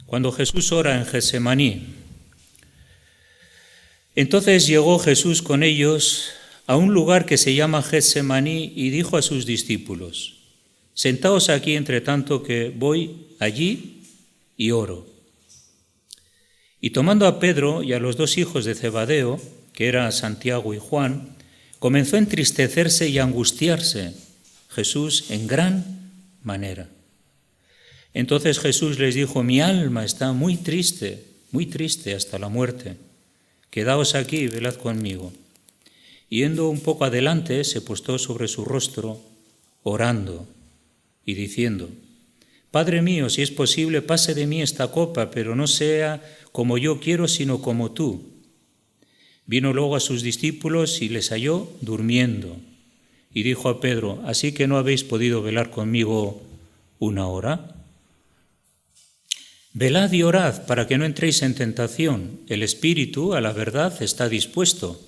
cuando Jesús ora en Getsemaní. Entonces llegó Jesús con ellos a un lugar que se llama Getsemaní y dijo a sus discípulos: sentaos aquí entre tanto que voy allí y oro. Y tomando a Pedro y a los dos hijos de Zebedeo, que eran Santiago y Juan, comenzó a entristecerse y a angustiarse Jesús en gran manera. Entonces Jesús les dijo: mi alma está muy triste hasta la muerte. Quedaos aquí y velad conmigo. Yendo un poco adelante, se postó sobre su rostro, orando y diciendo: Padre mío, si es posible, pase de mí esta copa, pero no sea como yo quiero, sino como tú. Vino luego a sus discípulos y les halló durmiendo. Y dijo a Pedro: ¿así que no habéis podido velar conmigo una hora? Velad y orad para que no entréis en tentación. El espíritu, a la verdad, está dispuesto,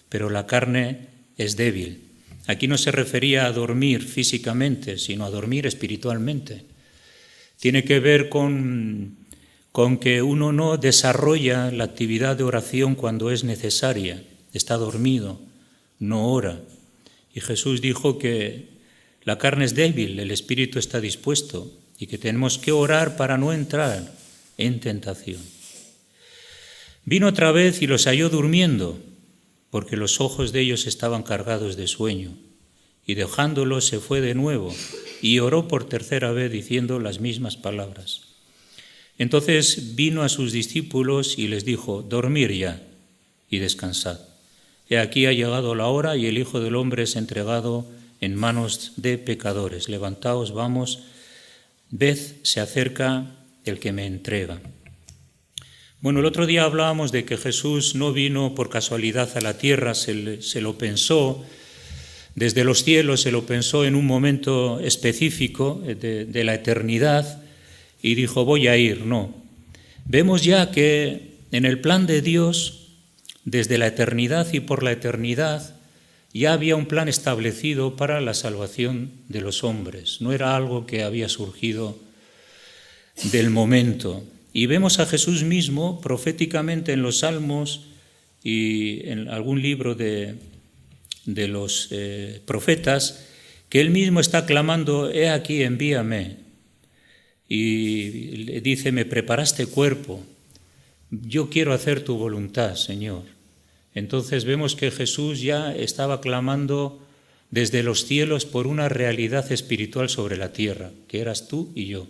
pero la carne es débil. Aquí no se refería a dormir físicamente, sino a dormir espiritualmente. Tiene que ver con que uno no desarrolla la actividad de oración cuando es necesaria. Está dormido, no ora. Y Jesús dijo que la carne es débil, el espíritu está dispuesto y que tenemos que orar para no entrar en tentación. Vino otra vez y los halló durmiendo, porque los ojos de ellos estaban cargados de sueño. Y dejándolos se fue de nuevo y oró por tercera vez diciendo las mismas palabras. Entonces vino a sus discípulos y les dijo: dormir ya y descansad. He aquí ha llegado la hora y el Hijo del Hombre es entregado en manos de pecadores. Levantaos, vamos, ved, se acerca el que me entrega. Bueno, el otro día hablábamos de que Jesús no vino por casualidad a la tierra, se lo pensó desde los cielos, se lo pensó en un momento específico de la eternidad y dijo: voy a ir. No. Vemos ya que en el plan de Dios, desde la eternidad y por la eternidad, ya había un plan establecido para la salvación de los hombres. No era algo que había surgido del momento. Y vemos a Jesús mismo proféticamente en los Salmos y en algún libro de los profetas, que él mismo está clamando: he aquí, envíame. Y dice: me preparaste cuerpo, yo quiero hacer tu voluntad, Señor. Entonces vemos que Jesús ya estaba clamando desde los cielos por una realidad espiritual sobre la tierra, que eras tú y yo.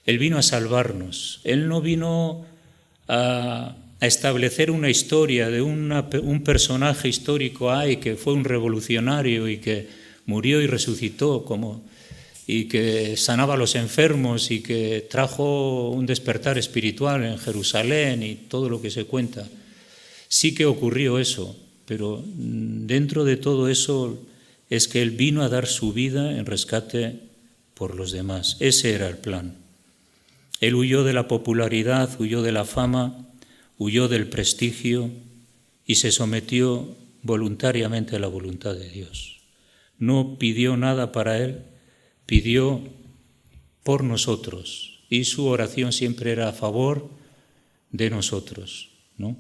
Él vino a salvarnos, Él no vino a establecer una historia de un personaje histórico que fue un revolucionario y que murió y resucitó, y que sanaba a los enfermos y que trajo un despertar espiritual en Jerusalén y todo lo que se cuenta. Sí que ocurrió eso, pero dentro de todo eso es que Él vino a dar su vida en rescate por los demás. Ese era el plan. Él huyó de la popularidad, huyó de la fama, huyó del prestigio y se sometió voluntariamente a la voluntad de Dios. No pidió nada para Él, pidió por nosotros y su oración siempre era a favor de nosotros, ¿no?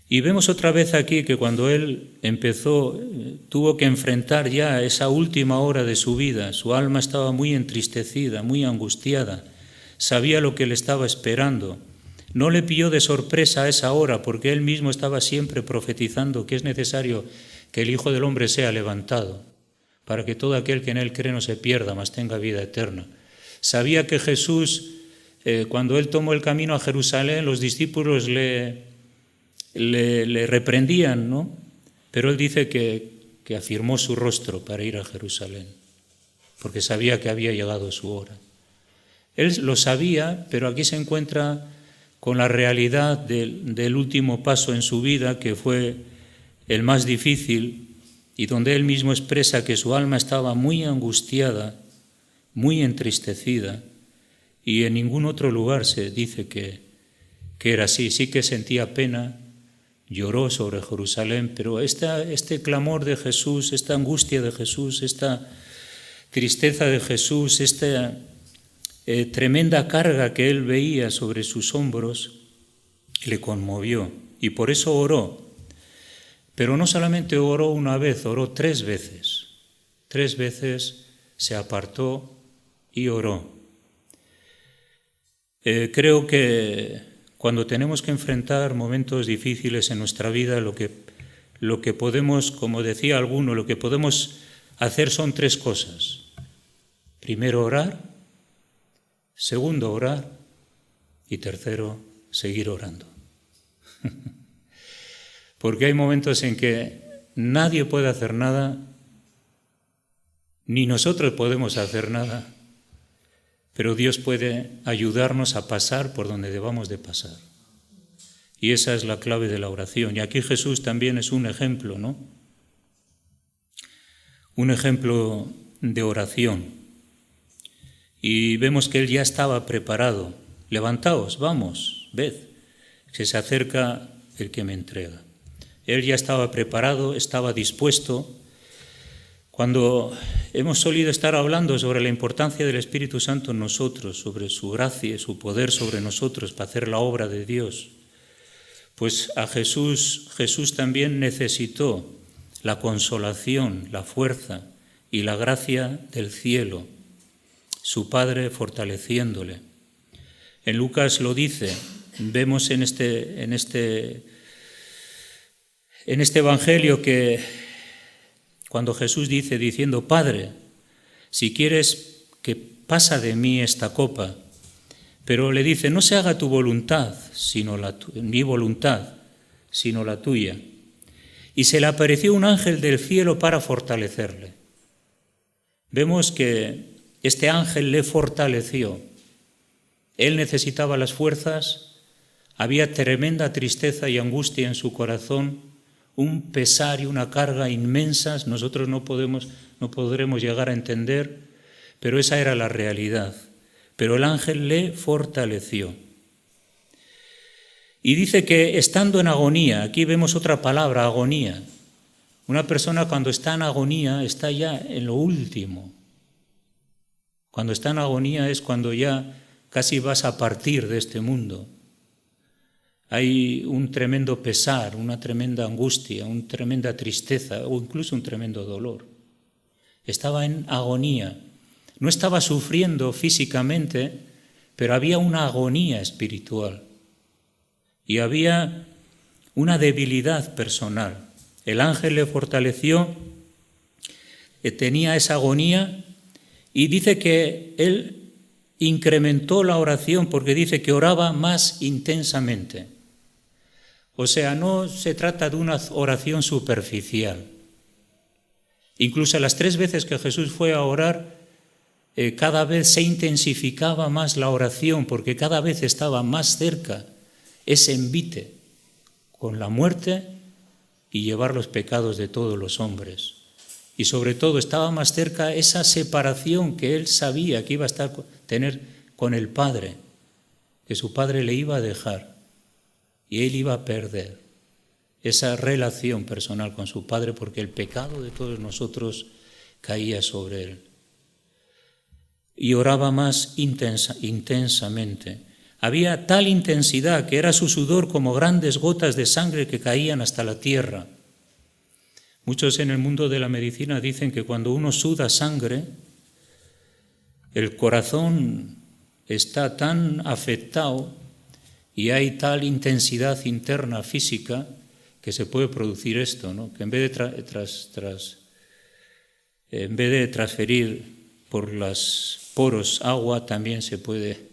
Y vemos otra vez aquí que cuando Él empezó, tuvo que enfrentar ya esa última hora de su vida. Su alma estaba muy entristecida, muy angustiada. Sabía lo que le estaba esperando. No le pilló de sorpresa a esa hora, porque Él mismo estaba siempre profetizando que es necesario que el Hijo del Hombre sea levantado, para que todo aquel que en Él cree no se pierda, mas tenga vida eterna. Sabía que Jesús, cuando Él tomó el camino a Jerusalén, los discípulos le reprendían, ¿no? Pero Él dice que afirmó su rostro para ir a Jerusalén, porque sabía que había llegado su hora. Él lo sabía, pero aquí se encuentra con la realidad del último paso en su vida, que fue el más difícil, y donde Él mismo expresa que su alma estaba muy angustiada, muy entristecida, y en ningún otro lugar se dice que era así. Sí que sentía pena, lloró sobre Jerusalén, pero este clamor de Jesús, esta angustia de Jesús, esta tristeza de Jesús, tremenda carga que él veía sobre sus hombros le conmovió y por eso oró. Pero no solamente oró una vez, oró 3 veces. 3 veces se apartó y oró. Creo que cuando tenemos que enfrentar momentos difíciles en nuestra vida, lo que podemos, como decía alguno, lo que podemos hacer son 3 cosas. Primero, orar. Segundo, orar. Y tercero, seguir orando. Porque hay momentos en que nadie puede hacer nada, ni nosotros podemos hacer nada, pero Dios puede ayudarnos a pasar por donde debamos de pasar. Y esa es la clave de la oración. Y aquí Jesús también es un ejemplo, ¿no? Un ejemplo de oración. Y vemos que él ya estaba preparado. Levantaos, vamos, ved, que se acerca el que me entrega. Él ya estaba preparado, estaba dispuesto. Cuando hemos solido estar hablando sobre la importancia del Espíritu Santo en nosotros, sobre su gracia y su poder sobre nosotros para hacer la obra de Dios, pues a Jesús también necesitó la consolación, la fuerza y la gracia del cielo, su Padre fortaleciéndole. En Lucas lo dice, vemos en este Evangelio que cuando Jesús dice, diciendo, Padre, si quieres que pasa de mí esta copa, pero le dice, no se haga tu voluntad, mi voluntad, sino la tuya. Y se le apareció un ángel del cielo para fortalecerle. Vemos que este ángel le fortaleció. Él necesitaba las fuerzas, había tremenda tristeza y angustia en su corazón, un pesar y una carga inmensas, nosotros no podremos llegar a entender, pero esa era la realidad. Pero el ángel le fortaleció. Y dice que estando en agonía, aquí vemos otra palabra, agonía. Una persona cuando está en agonía está ya en lo último. Cuando está en agonía es cuando ya casi vas a partir de este mundo. Hay un tremendo pesar, una tremenda angustia, una tremenda tristeza o incluso un tremendo dolor. Estaba en agonía. No estaba sufriendo físicamente, pero había una agonía espiritual y había una debilidad personal. El ángel le fortaleció, tenía esa agonía y dice que él incrementó la oración porque dice que oraba más intensamente. O sea, no se trata de una oración superficial. Incluso las 3 veces que Jesús fue a orar, cada vez se intensificaba más la oración porque cada vez estaba más cerca ese envite con la muerte y llevar los pecados de todos los hombres. Y sobre todo estaba más cerca esa separación que él sabía que iba a tener con el Padre, que su Padre le iba a dejar y él iba a perder esa relación personal con su Padre porque el pecado de todos nosotros caía sobre él. Y oraba más intensamente. Había tal intensidad que era su sudor como grandes gotas de sangre que caían hasta la tierra. Muchos en el mundo de la medicina dicen que cuando uno suda sangre, el corazón está tan afectado y hay tal intensidad interna física que se puede producir esto, ¿no? Que en vez de transferir por los poros agua, también se puede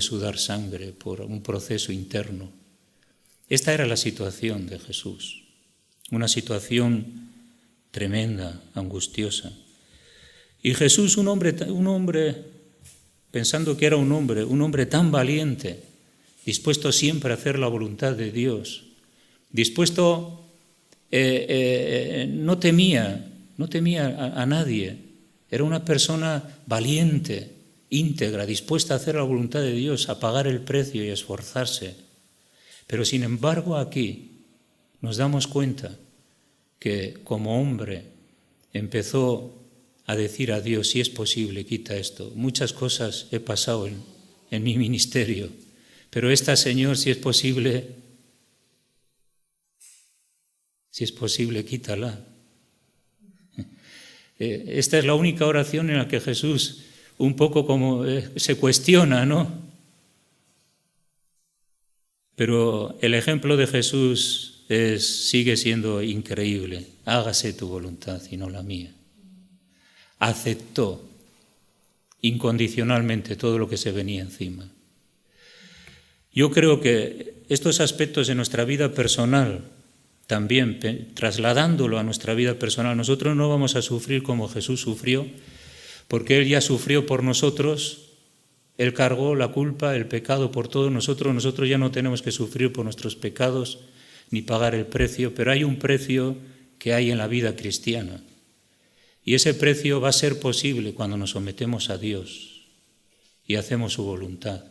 sudar sangre por un proceso interno. Esta era la situación de Jesús, una situación tremenda, angustiosa. Y Jesús, un hombre, pensando que era un hombre tan valiente, dispuesto siempre a hacer la voluntad de Dios, dispuesto, no temía a nadie, era una persona valiente, íntegra, dispuesta a hacer la voluntad de Dios, a pagar el precio y a esforzarse. Pero sin embargo aquí nos damos cuenta que como hombre empezó a decir a Dios, si es posible, quita esto. Muchas cosas he pasado en mi ministerio, pero esta, Señor, si es posible, quítala. Esta es la única oración en la que Jesús un poco como se cuestiona, ¿no? Pero el ejemplo de Jesús sigue siendo increíble. Hágase tu voluntad y no la mía. Aceptó incondicionalmente todo lo que se venía encima. Yo creo que estos aspectos de nuestra vida personal, también trasladándolo a nuestra vida personal, nosotros no vamos a sufrir como Jesús sufrió, porque Él ya sufrió por nosotros, Él cargó la culpa, el pecado por todos nosotros ya no tenemos que sufrir por nuestros pecados ni pagar el precio, pero hay un precio que hay en la vida cristiana. Y ese precio va a ser posible cuando nos sometemos a Dios y hacemos su voluntad.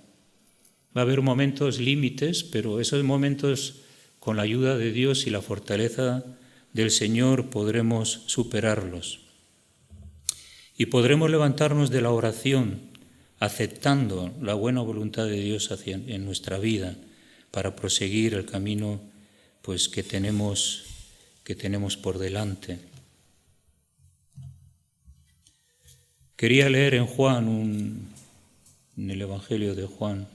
Va a haber momentos límites, pero esos momentos, con la ayuda de Dios y la fortaleza del Señor, podremos superarlos. Y podremos levantarnos de la oración aceptando la buena voluntad de Dios en nuestra vida para proseguir el camino pues, que tenemos por delante. Quería leer en Juan, en el Evangelio de Juan.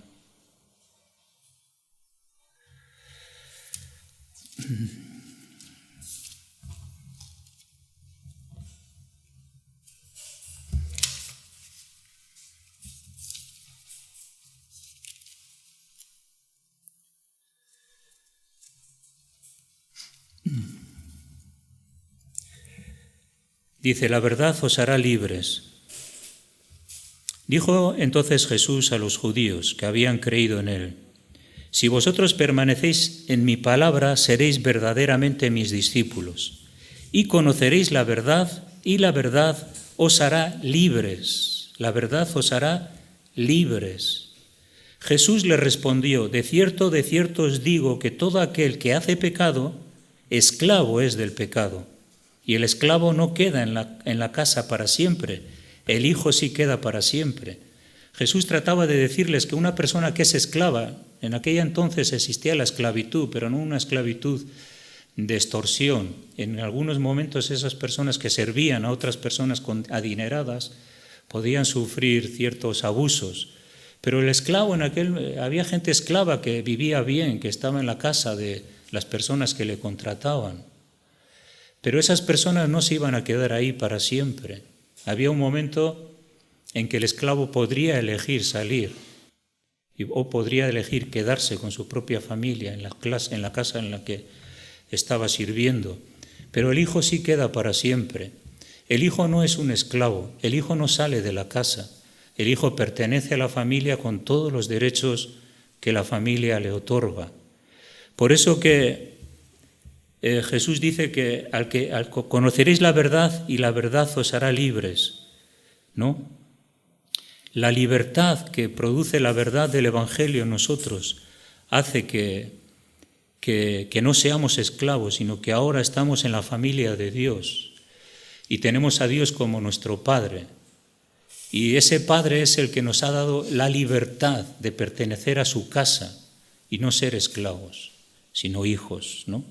Dice, la verdad os hará libres. Dijo entonces Jesús a los judíos que habían creído en él, si vosotros permanecéis en mi palabra, seréis verdaderamente mis discípulos, y conoceréis la verdad, y la verdad os hará libres. La verdad os hará libres. Jesús le respondió, de cierto os digo que todo aquel que hace pecado, esclavo es del pecado. Y el esclavo no queda en la casa para siempre, el hijo sí queda para siempre. Jesús trataba de decirles que una persona que es esclava, en aquella entonces existía la esclavitud, pero no una esclavitud de extorsión. En algunos momentos esas personas que servían a otras personas adineradas podían sufrir ciertos abusos. Pero el esclavo había gente esclava que vivía bien, que estaba en la casa de las personas que le contrataban. Pero esas personas no se iban a quedar ahí para siempre. Había un momento en que el esclavo podría elegir salir o podría elegir quedarse con su propia familia en la casa en la que estaba sirviendo. Pero el hijo sí queda para siempre. El hijo no es un esclavo, el hijo no sale de la casa. El hijo pertenece a la familia con todos los derechos que la familia le otorga. Por eso que Jesús dice que conoceréis la verdad y la verdad os hará libres, ¿no? La libertad que produce la verdad del Evangelio en nosotros hace que no seamos esclavos, sino que ahora estamos en la familia de Dios y tenemos a Dios como nuestro Padre. Y ese Padre es el que nos ha dado la libertad de pertenecer a su casa y no ser esclavos, sino hijos, ¿no?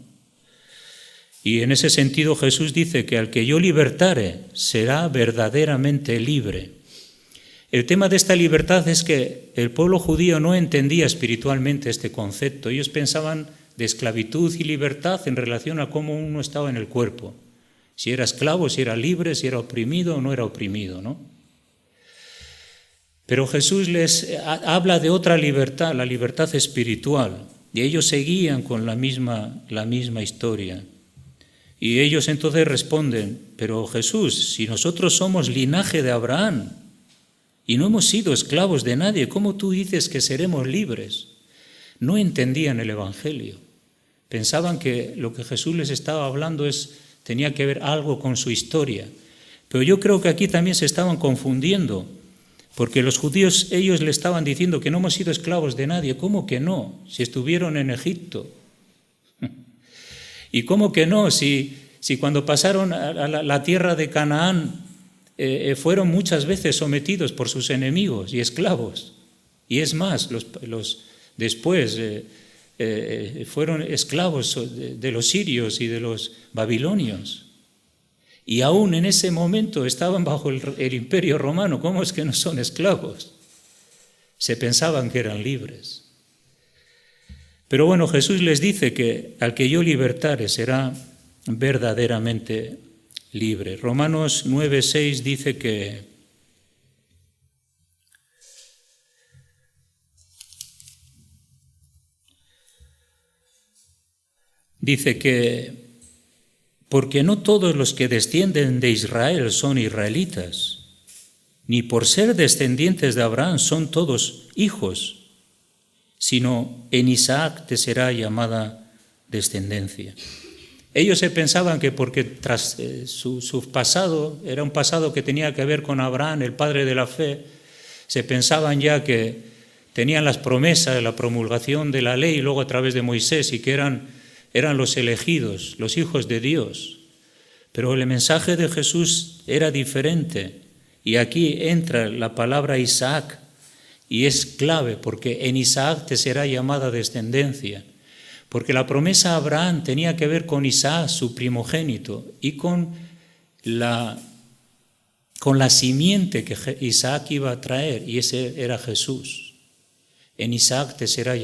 Y en ese sentido Jesús dice que al que yo libertare será verdaderamente libre. El tema de esta libertad es que el pueblo judío no entendía espiritualmente este concepto. Ellos pensaban de esclavitud y libertad en relación a cómo uno estaba en el cuerpo. Si era esclavo, si era libre, si era oprimido o no era oprimido, ¿no? Pero Jesús les habla de otra libertad, la libertad espiritual, y ellos seguían con la misma historia. Y ellos entonces responden, pero Jesús, si nosotros somos linaje de Abraham y no hemos sido esclavos de nadie, ¿cómo tú dices que seremos libres? No entendían el Evangelio. Pensaban que lo que Jesús les estaba hablando tenía que ver algo con su historia. Pero yo creo que aquí también se estaban confundiendo, porque los judíos, ellos le estaban diciendo que no hemos sido esclavos de nadie. ¿Cómo que no? Si estuvieron en Egipto. ¿Y cómo que no? Si cuando pasaron a la tierra de Canaán, fueron muchas veces sometidos por sus enemigos y esclavos. Y es más, después fueron esclavos de los sirios y de los babilonios. Y aún en ese momento estaban bajo el imperio romano. ¿Cómo es que no son esclavos? Se pensaban que eran libres. Pero bueno, Jesús les dice que al que yo libertare será verdaderamente libre. Romanos 9:6 dice que porque no todos los que descienden de Israel son israelitas, ni por ser descendientes de Abraham son todos hijos, sino en Isaac te será llamada descendencia. Ellos se pensaban que porque tras su pasado era un pasado que tenía que ver con Abraham, el padre de la fe, se pensaban ya que tenían las promesas de la promulgación de la ley, y luego a través de Moisés, y que eran los elegidos, los hijos de Dios. Pero el mensaje de Jesús era diferente. Y aquí entra la palabra Isaac, y es clave, porque en Isaac te será llamada descendencia. Porque la promesa a Abraham tenía que ver con Isaac, su primogénito, y con la simiente que Isaac iba a traer, y ese era Jesús. En Isaac te será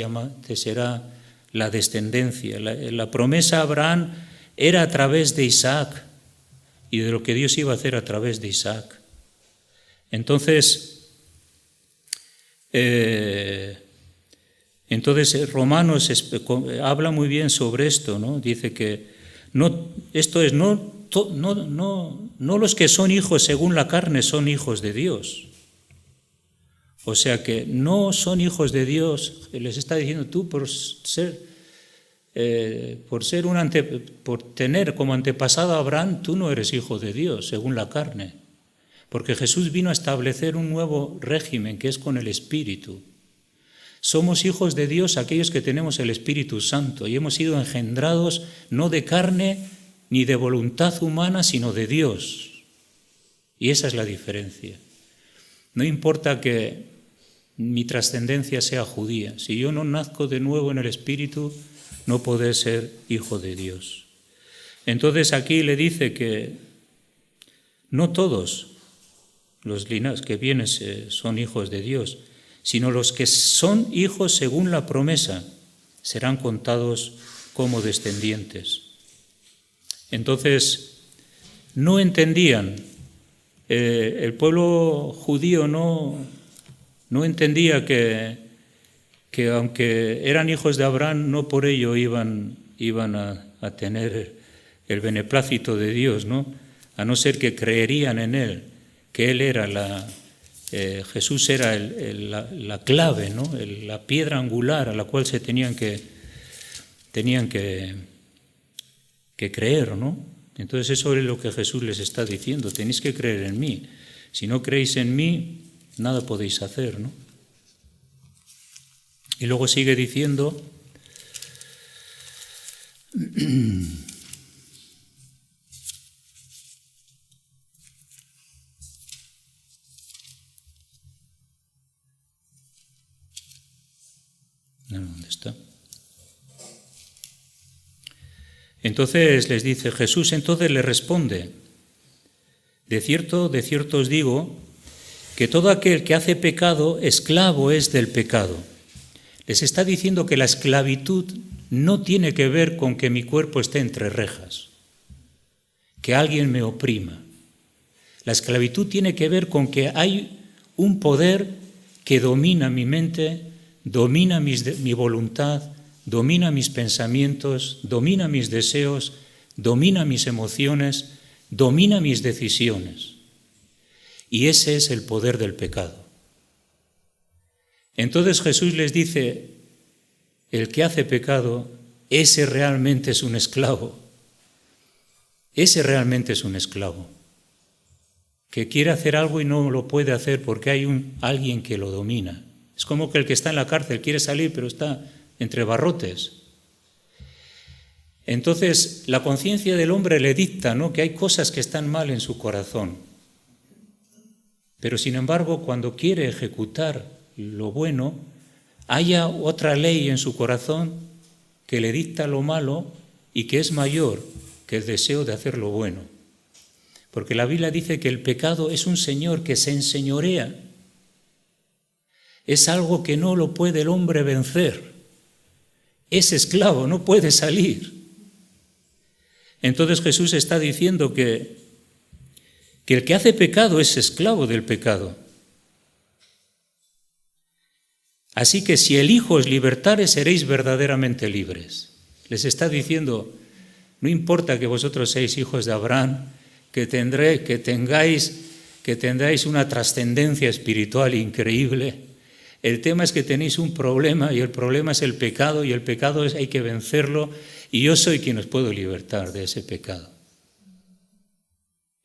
la descendencia. La promesa a Abraham era a través de Isaac y de lo que Dios iba a hacer a través de Isaac. Entonces Romanos habla muy bien sobre esto, ¿no? Dice que no los que son hijos según la carne son hijos de Dios. O sea que no son hijos de Dios. Les está diciendo tú por tener como antepasado a Abraham, tú no eres hijo de Dios según la carne. Porque Jesús vino a establecer un nuevo régimen que es con el Espíritu. Somos hijos de Dios aquellos que tenemos el Espíritu Santo y hemos sido engendrados no de carne ni de voluntad humana, sino de Dios. Y esa es la diferencia. No importa que mi trascendencia sea judía. Si yo no nazco de nuevo en el Espíritu, no podré ser hijo de Dios. Entonces aquí le dice que no todos los linajes que vienen son hijos de Dios, sino los que son hijos según la promesa serán contados como descendientes. Entonces, no entendían, el pueblo judío no entendía que aunque eran hijos de Abraham, no por ello iban a tener el beneplácito de Dios, ¿no? A no ser que creerían en Él, que Él era Jesús era la clave, ¿no? La piedra angular a la cual se tenían que creer, ¿no? Entonces eso es lo que Jesús les está diciendo, tenéis que creer en mí. Si no creéis en mí, nada podéis hacer, ¿no? Y luego sigue diciendo, ¿dónde está? Entonces les dice Jesús, entonces le responde, de cierto os digo, que todo aquel que hace pecado, esclavo es del pecado. Les está diciendo que la esclavitud no tiene que ver con que mi cuerpo esté entre rejas, que alguien me oprima. La esclavitud tiene que ver con que hay un poder que domina mi mente, domina mi voluntad, domina mis pensamientos, domina mis deseos, domina mis emociones, domina mis decisiones. Y ese es el poder del pecado. Entonces Jesús les dice, el que hace pecado, ese realmente es un esclavo. Ese realmente es un esclavo, que quiere hacer algo y no lo puede hacer porque hay alguien que lo domina. Es como que el que está en la cárcel quiere salir, pero está entre barrotes. Entonces, la conciencia del hombre le dicta, ¿no?, que hay cosas que están mal en su corazón. Pero sin embargo, cuando quiere ejecutar lo bueno, haya otra ley en su corazón que le dicta lo malo y que es mayor que el deseo de hacer lo bueno. Porque la Biblia dice que el pecado es un señor que se enseñorea. Es algo que no lo puede el hombre vencer. Es esclavo, no puede salir. Entonces Jesús está diciendo que el que hace pecado es esclavo del pecado. Así que si el Hijo os libertare, seréis verdaderamente libres. Les está diciendo, no importa que vosotros seáis hijos de Abraham, que tengáis una trascendencia espiritual increíble. El tema es que tenéis un problema y el problema es el pecado y el pecado hay que vencerlo y yo soy quien os puedo libertar de ese pecado.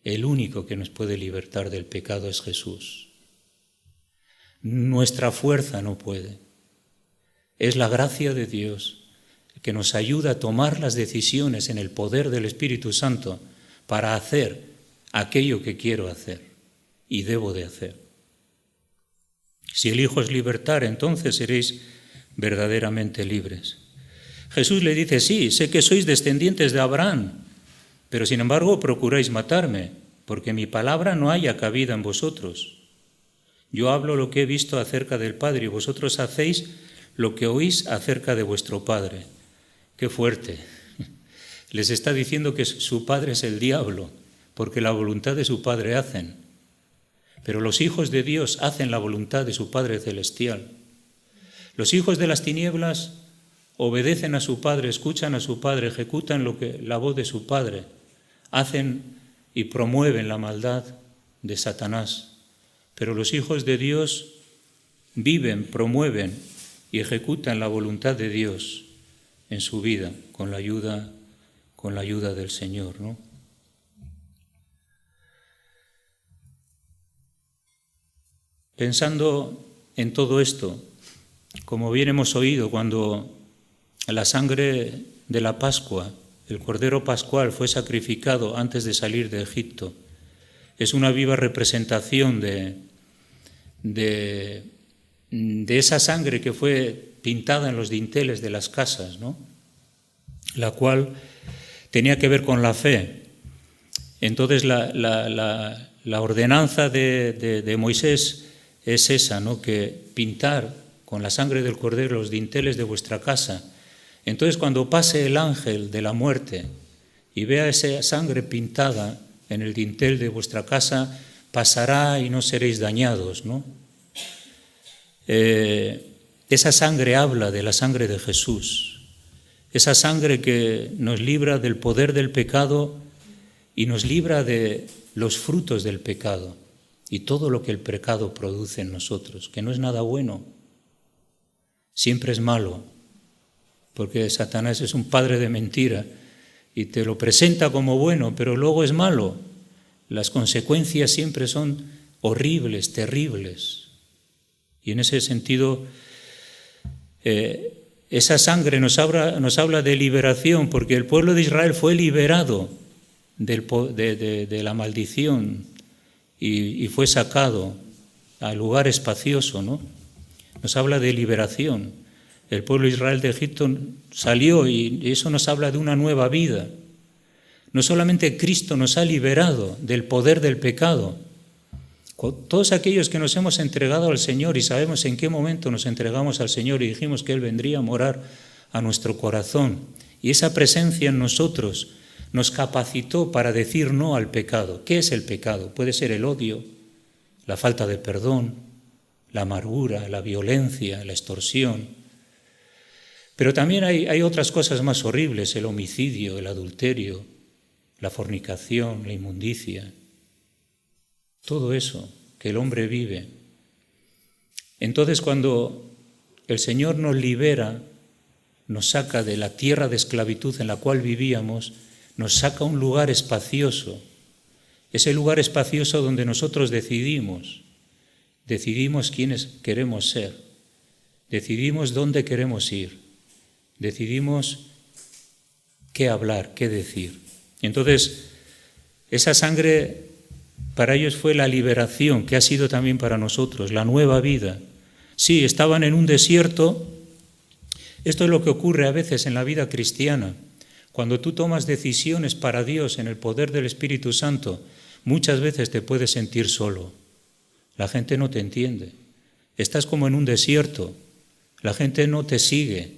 El único que nos puede libertar del pecado es Jesús. Nuestra fuerza no puede. Es la gracia de Dios que nos ayuda a tomar las decisiones en el poder del Espíritu Santo para hacer aquello que quiero hacer y debo de hacer. Si el Hijo os libertare, entonces seréis verdaderamente libres. Jesús le dice, sí, sé que sois descendientes de Abraham, pero sin embargo procuráis matarme, porque mi palabra no haya cabida en vosotros. Yo hablo lo que he visto acerca del Padre y vosotros hacéis lo que oís acerca de vuestro Padre. Qué fuerte. Les está diciendo que su padre es el diablo, porque la voluntad de su Padre hacen. Pero los hijos de Dios hacen la voluntad de su Padre celestial. Los hijos de las tinieblas obedecen a su Padre, escuchan a su Padre, ejecutan la voz de su Padre, hacen y promueven la maldad de Satanás. Pero los hijos de Dios viven, promueven y ejecutan la voluntad de Dios en su vida con la ayuda del Señor, ¿no? Pensando en todo esto, como bien hemos oído, cuando la sangre de la Pascua, el Cordero Pascual, fue sacrificado antes de salir de Egipto, es una viva representación de esa sangre que fue pintada en los dinteles de las casas, ¿no? La cual tenía que ver con la fe. Entonces la ordenanza de Moisés es esa, ¿no? Que pintar con la sangre del Cordero los dinteles de vuestra casa. Entonces cuando pase el ángel de la muerte y vea esa sangre pintada en el dintel de vuestra casa, pasará y no seréis dañados, ¿no? Esa sangre habla de la sangre de Jesús, esa sangre que nos libra del poder del pecado y nos libra de los frutos del pecado y todo lo que el pecado produce en nosotros, que no es nada bueno, siempre es malo, porque Satanás es un padre de mentira y te lo presenta como bueno, pero luego es malo. Las consecuencias siempre son horribles, terribles. Y en ese sentido, esa sangre nos habla de liberación, porque el pueblo de Israel fue liberado de la maldición y fue sacado al lugar espacioso, ¿no? Nos habla de liberación. El pueblo de Israel de Egipto salió y eso nos habla de una nueva vida. No solamente Cristo nos ha liberado del poder del pecado, todos aquellos que nos hemos entregado al Señor y sabemos en qué momento nos entregamos al Señor y dijimos que Él vendría a morar a nuestro corazón, y esa presencia en nosotros nos capacitó para decir no al pecado. ¿Qué es el pecado? Puede ser el odio, la falta de perdón, la amargura, la violencia, la extorsión. Pero también hay otras cosas más horribles, el homicidio, el adulterio, la fornicación, la inmundicia. Todo eso que el hombre vive. Entonces, cuando el Señor nos libera, nos saca de la tierra de esclavitud en la cual vivíamos, nos saca a un lugar espacioso. Ese lugar espacioso donde nosotros decidimos quiénes queremos ser, decidimos dónde queremos ir, decidimos qué hablar, qué decir. Entonces, esa sangre Para ellos fue la liberación, que ha sido también para nosotros, la nueva vida. Sí, estaban en un desierto. Esto es lo que ocurre a veces en la vida cristiana. Cuando tú tomas decisiones para Dios en el poder del Espíritu Santo, muchas veces te puedes sentir solo. La gente no te entiende. Estás como en un desierto. La gente no te sigue,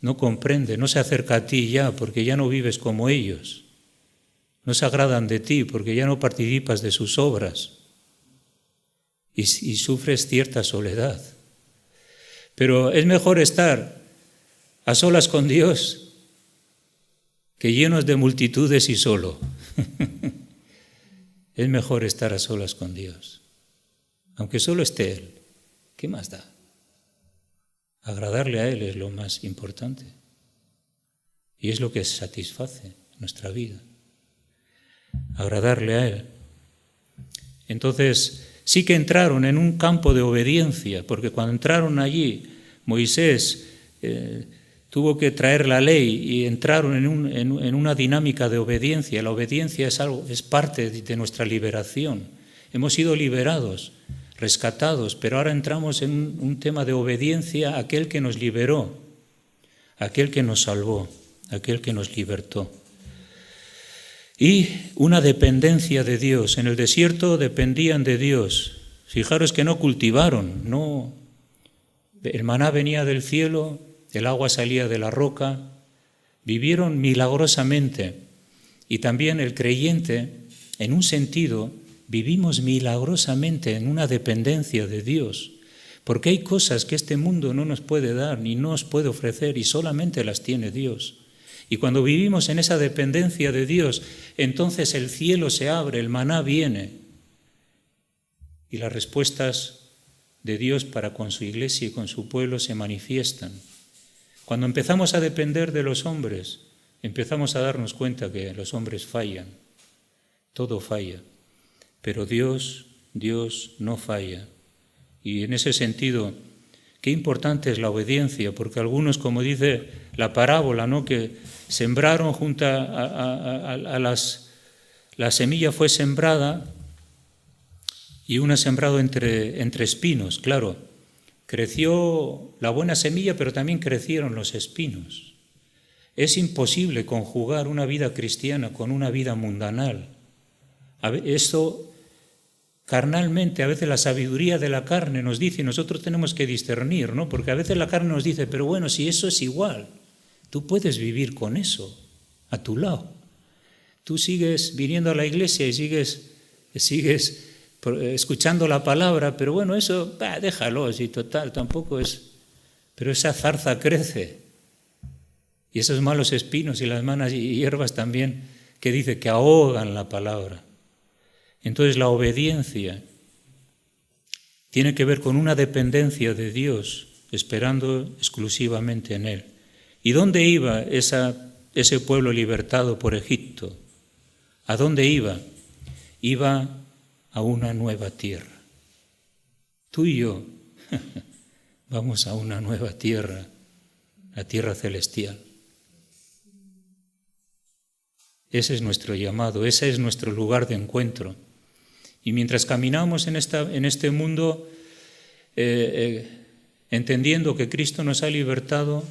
no comprende, no se acerca a ti ya porque ya no vives como ellos. No se agradan de ti porque ya no participas de sus obras y sufres cierta soledad. Pero es mejor estar a solas con Dios que llenos de multitudes y solo. Es mejor estar a solas con Dios. Aunque solo esté Él, ¿qué más da? Agradarle a Él es lo más importante. Y es lo que satisface nuestra vida. Agradarle a Él. Entonces, sí que entraron en un campo de obediencia, porque cuando entraron allí, Moisés tuvo que traer la ley y entraron en una dinámica de obediencia. La obediencia es parte de nuestra liberación. Hemos sido liberados, rescatados, pero ahora entramos en un tema de obediencia a aquel que nos liberó, a aquel que nos salvó, a aquel que nos libertó. Y una dependencia de Dios. En el desierto dependían de Dios. Fijaros que no cultivaron, no. El maná venía del cielo, el agua salía de la roca. Vivieron milagrosamente. Y también el creyente, en un sentido, vivimos milagrosamente en una dependencia de Dios. Porque hay cosas que este mundo no nos puede dar ni nos puede ofrecer y solamente las tiene Dios. Y cuando vivimos en esa dependencia de Dios, entonces el cielo se abre, el maná viene. Y las respuestas de Dios para con su iglesia y con su pueblo se manifiestan. Cuando empezamos a depender de los hombres, empezamos a darnos cuenta que los hombres fallan. Todo falla. Pero Dios no falla. Y en ese sentido, qué importante es la obediencia, porque algunos, como dice la parábola, ¿no?, que sembraron junto a la semilla fue sembrada y una sembrado entre espinos. Claro, creció la buena semilla, pero también crecieron los espinos. Es imposible conjugar una vida cristiana con una vida mundanal. Esto carnalmente, a veces la sabiduría de la carne nos dice, y nosotros tenemos que discernir, ¿no? Porque a veces la carne nos dice, pero bueno, si eso es igual, tú puedes vivir con eso a tu lado. Tú sigues viniendo a la iglesia y sigues escuchando la palabra, pero bueno, eso, déjalo, si total, tampoco es. Pero esa zarza crece. Y esos malos espinos y las malas hierbas también, que dice que ahogan la palabra. Entonces la obediencia tiene que ver con una dependencia de Dios, esperando exclusivamente en Él. ¿Y dónde iba ese pueblo libertado por Egipto? ¿A dónde iba? Iba a una nueva tierra. Tú y yo vamos a una nueva tierra, la tierra celestial. Ese es nuestro llamado, ese es nuestro lugar de encuentro. Y mientras caminamos en este mundo, entendiendo que Cristo nos ha libertado,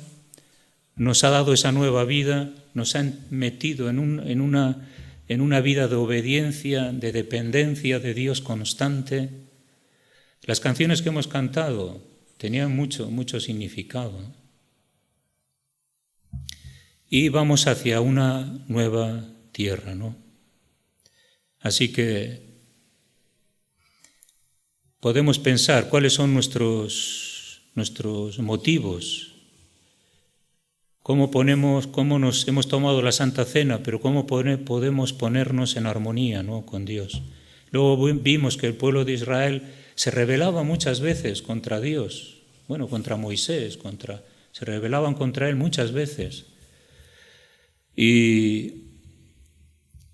nos ha dado esa nueva vida, nos ha metido en una vida de obediencia, de dependencia de Dios constante. Las canciones que hemos cantado tenían mucho significado. Y vamos hacia una nueva tierra, ¿no? Así que podemos pensar cuáles son nuestros motivos, cómo nos hemos tomado la Santa Cena, pero cómo podemos ponernos en armonía, ¿no?, con Dios. Luego vimos que el pueblo de Israel se rebelaba muchas veces contra Dios, contra Moisés, se rebelaban contra él muchas veces. Y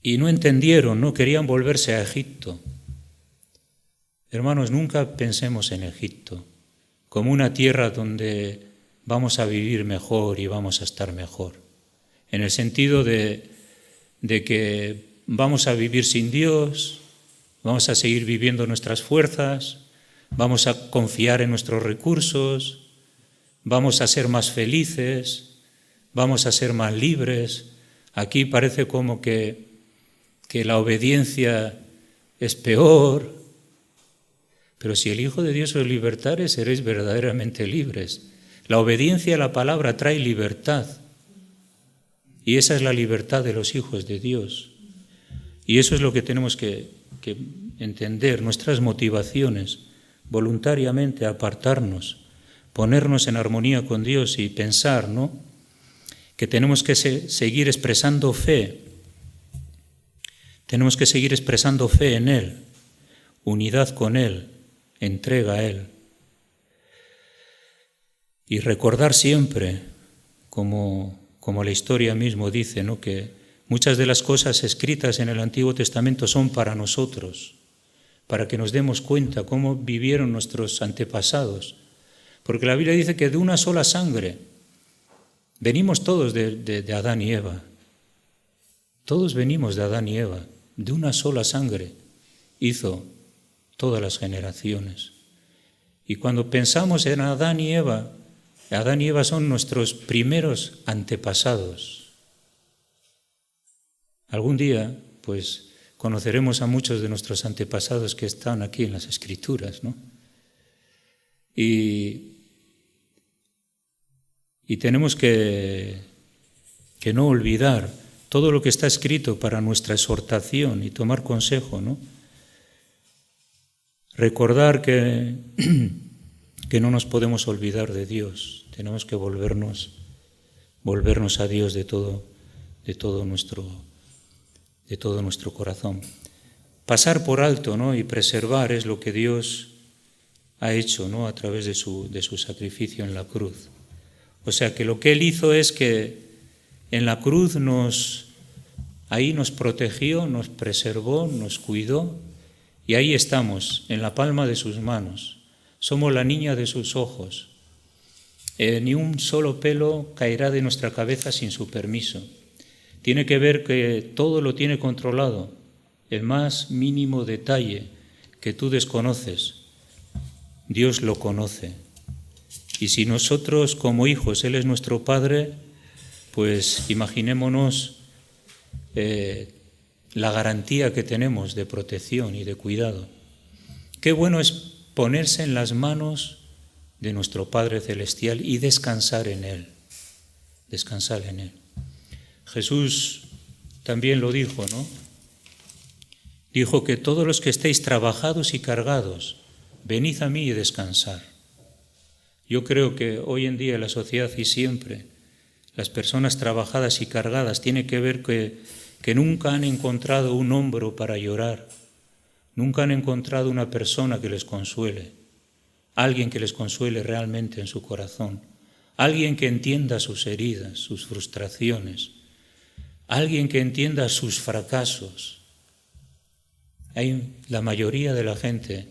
no entendieron, no querían volverse a Egipto. Hermanos, nunca pensemos en Egipto como una tierra donde vamos a vivir mejor y vamos a estar mejor, en el sentido de que vamos a vivir sin Dios, Vamos a seguir viviendo nuestras fuerzas, vamos a confiar en nuestros recursos, vamos a ser más felices, vamos a ser más libres. Aquí parece como que la obediencia es peor, pero si el Hijo de Dios os libertare, seréis verdaderamente libres. La obediencia a la palabra trae libertad, y esa es la libertad de los hijos de Dios. Y eso es lo que tenemos que entender, nuestras motivaciones, voluntariamente apartarnos, ponernos en armonía con Dios y pensar, ¿no?, que tenemos que seguir expresando fe. Tenemos que seguir expresando fe en Él, unidad con Él, entrega a Él. Y recordar siempre, como la historia mismo dice, ¿no?, que muchas de las cosas escritas en el Antiguo Testamento son para nosotros, para que nos demos cuenta cómo vivieron nuestros antepasados. Porque la Biblia dice que de una sola sangre venimos todos de Adán y Eva. Todos venimos de Adán y Eva. De una sola sangre hizo todas las generaciones. Y cuando pensamos en Adán y Eva son nuestros primeros antepasados. Algún día, pues, conoceremos a muchos de nuestros antepasados que están aquí en las Escrituras, ¿no? Y tenemos que no olvidar todo lo que está escrito para nuestra exhortación y tomar consejo, ¿no? Recordar que no nos podemos olvidar de Dios, tenemos que volvernos a Dios de todo nuestro corazón. Pasar por alto, ¿no?, y preservar es lo que Dios ha hecho, ¿no?, a través de su sacrificio en la cruz. O sea que lo que Él hizo es que en la cruz ahí nos protegió, nos preservó, nos cuidó, y ahí estamos, en la palma de sus manos. Somos la niña de sus ojos. Ni un solo pelo caerá de nuestra cabeza sin su permiso. Tiene que ver que todo lo tiene controlado, el más mínimo detalle que tú desconoces, Dios lo conoce. Y si nosotros como hijos, Él es nuestro Padre, pues imaginémonos la garantía que tenemos de protección y de cuidado. Qué bueno es ponerse en las manos de nuestro Padre Celestial y descansar en Él. Descansar en Él. Jesús también lo dijo, ¿no? Dijo que todos los que estéis trabajados y cargados, venid a mí y descansar. Yo creo que hoy en día en la sociedad y siempre las personas trabajadas y cargadas tiene que ver que nunca han encontrado un hombro para llorar, nunca han encontrado una persona que les consuele, alguien que les consuele realmente en su corazón, alguien que entienda sus heridas, sus frustraciones, alguien que entienda sus fracasos. La mayoría de la gente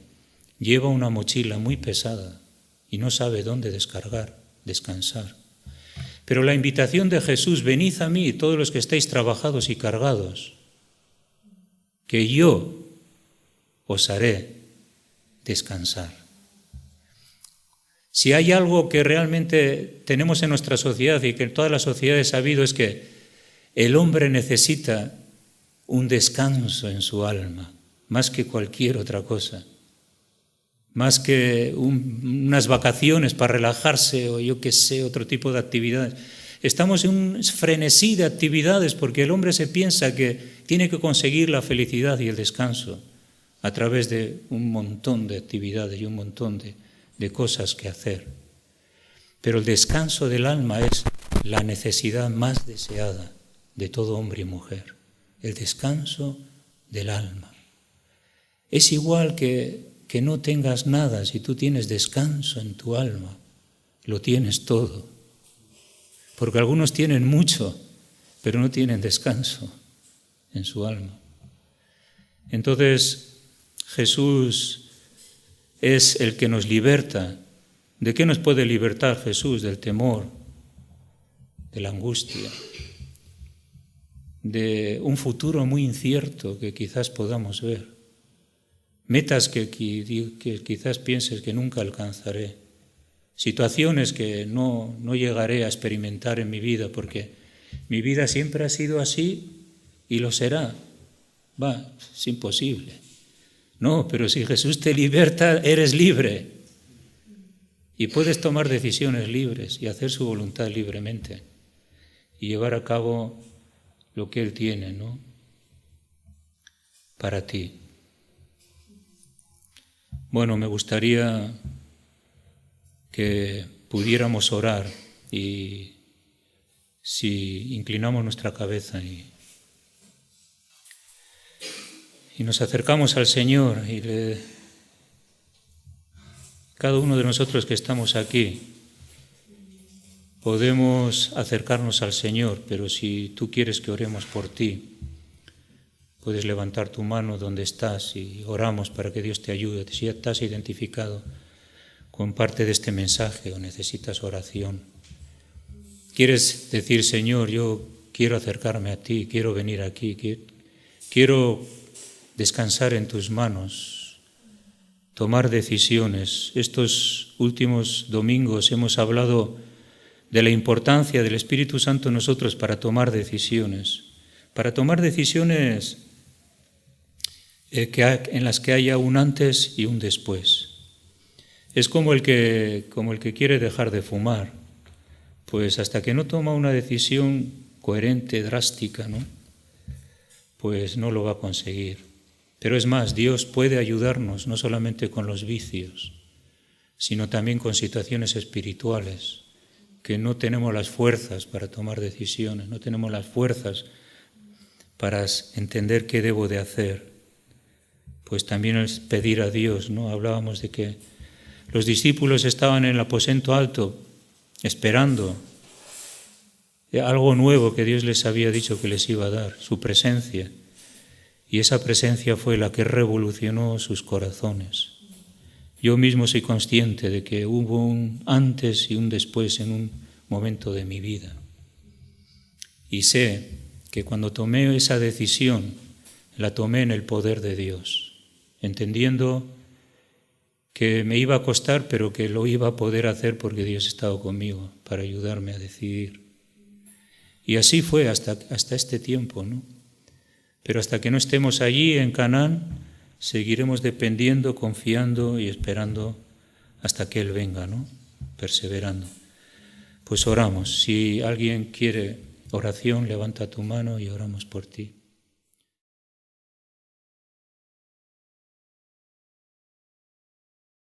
lleva una mochila muy pesada y no sabe dónde descansar. Pero la invitación de Jesús, venid a mí todos los que estáis trabajados y cargados, que yo os haré descansar. Si hay algo que realmente tenemos en nuestra sociedad y que en todas las sociedades ha habido, es que el hombre necesita un descanso en su alma, más que cualquier otra cosa. Más que unas vacaciones para relajarse o yo qué sé, otro tipo de actividades. Estamos en un frenesí de actividades porque el hombre se piensa que tiene que conseguir la felicidad y el descanso a través de un montón de actividades y un montón de cosas que hacer. Pero el descanso del alma es la necesidad más deseada de todo hombre y mujer. El descanso del alma. Es igual que no tengas nada, si tú tienes descanso en tu alma, lo tienes todo. Porque algunos tienen mucho, pero no tienen descanso en su alma. Entonces, Jesús es el que nos liberta. ¿De qué nos puede libertar Jesús? Del temor, de la angustia, de un futuro muy incierto que quizás podamos ver. metas que quizás pienses que nunca alcanzaré, situaciones que no llegaré a experimentar en mi vida, porque mi vida siempre ha sido así y lo será. Es imposible. No, pero si Jesús te liberta, eres libre. Y puedes tomar decisiones libres y hacer su voluntad libremente y llevar a cabo lo que Él tiene, ¿no?, para ti. Bueno, me gustaría que pudiéramos orar y si inclinamos nuestra cabeza y nos acercamos al Señor y cada uno de nosotros que estamos aquí podemos acercarnos al Señor, pero si tú quieres que oremos por ti, puedes levantar tu mano donde estás y oramos para que Dios te ayude. Si estás identificado con parte de este mensaje o necesitas oración, quieres decir, Señor, yo quiero acercarme a ti, quiero venir aquí, quiero descansar en tus manos, tomar decisiones. Estos últimos domingos hemos hablado de la importancia del Espíritu Santo en nosotros para tomar decisiones en las que haya un antes y un después. Es como el que quiere dejar de fumar, pues hasta que no toma una decisión coherente, drástica, ¿no?, pues no lo va a conseguir. Pero es más, Dios puede ayudarnos no solamente con los vicios, sino también con situaciones espirituales, que no tenemos las fuerzas para tomar decisiones, no tenemos las fuerzas para entender qué debo de hacer. Pues también es pedir a Dios, ¿no? Hablábamos de que los discípulos estaban en el aposento alto, esperando algo nuevo que Dios les había dicho que les iba a dar, su presencia. Y esa presencia fue la que revolucionó sus corazones. Yo mismo soy consciente de que hubo un antes y un después en un momento de mi vida. Y sé que cuando tomé esa decisión, la tomé en el poder de Dios, entendiendo que me iba a costar, pero que lo iba a poder hacer porque Dios estaba conmigo para ayudarme a decidir. Y así fue hasta este tiempo, ¿no? Pero hasta que no estemos allí en Canaán, seguiremos dependiendo, confiando y esperando hasta que Él venga, ¿no?, perseverando. Pues oramos. Si alguien quiere oración, levanta tu mano y oramos por ti.